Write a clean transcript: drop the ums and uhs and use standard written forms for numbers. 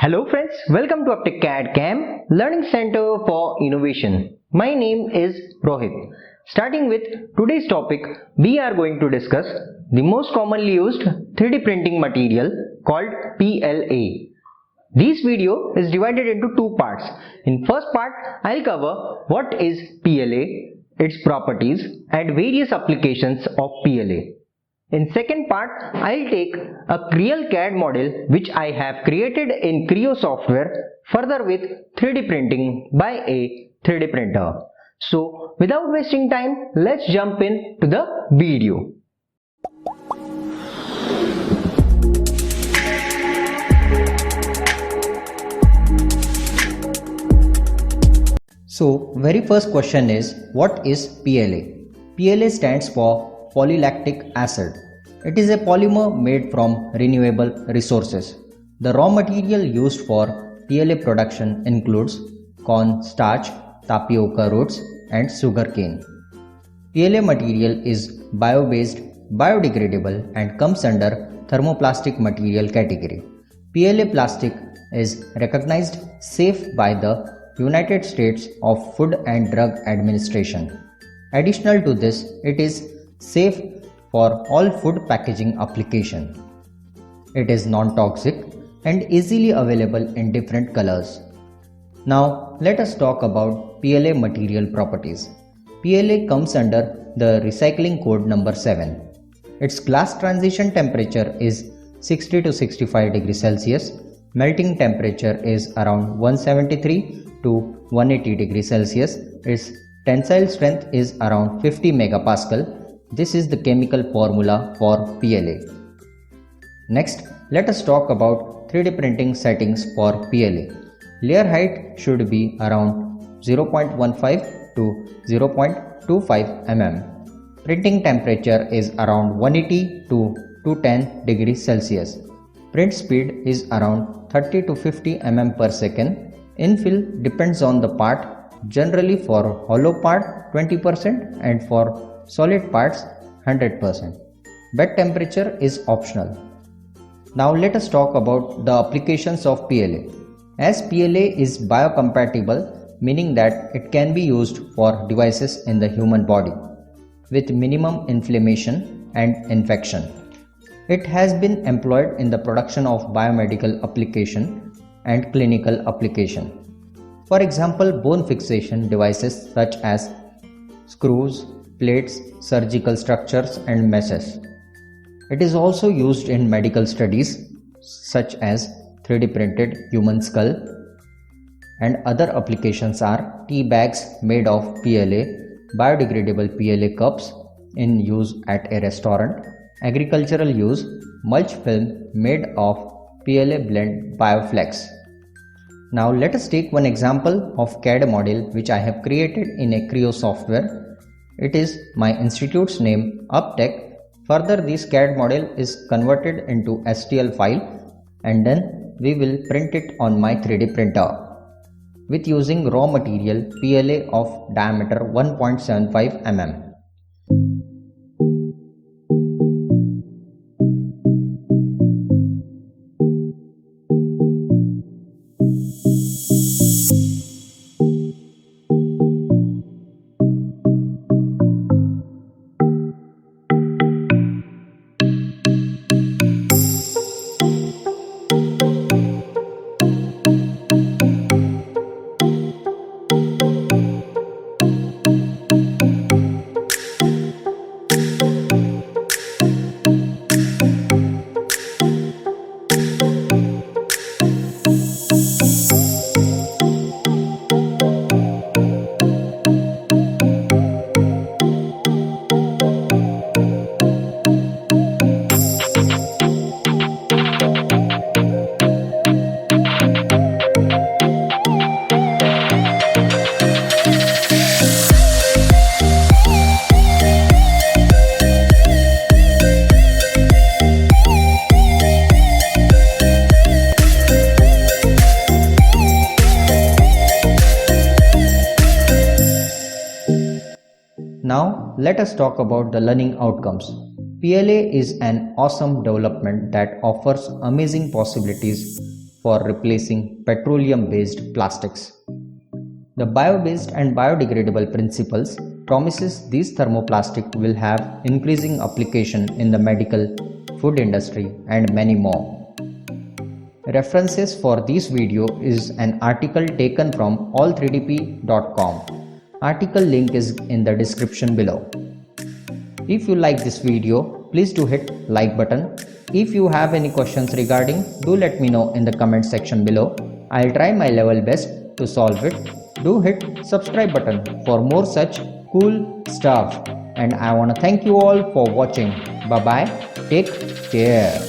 Hello friends, welcome to UpTech CAD CAM Learning Center for Innovation. My name is Rohit. Starting with today's topic, we are going to discuss the most commonly used 3D printing material called PLA. This video is divided into two parts. In first part, I'll cover what is PLA, its properties and various applications of PLA. In second part, I'll take a real CAD model which I have created in Creo software further with 3D printing by a 3D printer. So without wasting time, let's jump into the video. So very first question is, what is PLA? PLA stands for polylactic acid. It is a polymer made from renewable resources. The raw material used for PLA production includes corn starch, tapioca roots and sugarcane. PLA material is bio-based, biodegradable and comes under thermoplastic material category. PLA plastic is recognized safe by the United States of Food and Drug Administration. Additional to this, it is safe for all food packaging application. It is non-toxic and easily available in different colors. Now let us talk about PLA material properties. PLA comes under the recycling code number 7. Its glass transition temperature is 60 to 65 degrees Celsius. Melting temperature is around 173 to 180 degrees Celsius. Its tensile strength is around 50 megapascal. This is the chemical formula for PLA. Next, let us talk about 3D printing settings for PLA. Layer height should be around 0.15 to 0.25 mm. Printing temperature is around 180 to 210 degrees Celsius. Print speed is around 30 to 50 mm per second. Infill depends on the part. Generally for hollow part 20% and for solid parts 100%. Bed temperature is optional. Now let us talk about the applications of PLA. As PLA is biocompatible, meaning that it can be used for devices in the human body with minimum inflammation and infection. It has been employed in the production of biomedical application and clinical application. For example, bone fixation devices such as screws, plates, surgical structures and meshes. It is also used in medical studies such as 3D printed human skull, and other applications are tea bags made of PLA, biodegradable PLA cups in use at a restaurant, agricultural use, mulch film made of PLA blend Bioflex. Now let us take one example of CAD model which I have created in a Creo software. It is my institute's name UpTech. Further, this CAD model is converted into STL file and then we will print it on my 3D printer with using raw material PLA of diameter 1.75 mm. Now let us talk about the learning outcomes. PLA is an awesome development that offers amazing possibilities for replacing petroleum-based plastics. The bio-based and biodegradable principles promises these thermoplastic will have increasing application in the medical, food industry and many more. References for this video is an article taken from all3dp.com. Article link is in the description below. If you like this video, please do hit like button. If you have any questions regarding, do let me know in the comment section below. I'll try my level best to solve it. Do hit subscribe button for more such cool stuff. And I wanna thank you all for watching. Bye bye. Take care.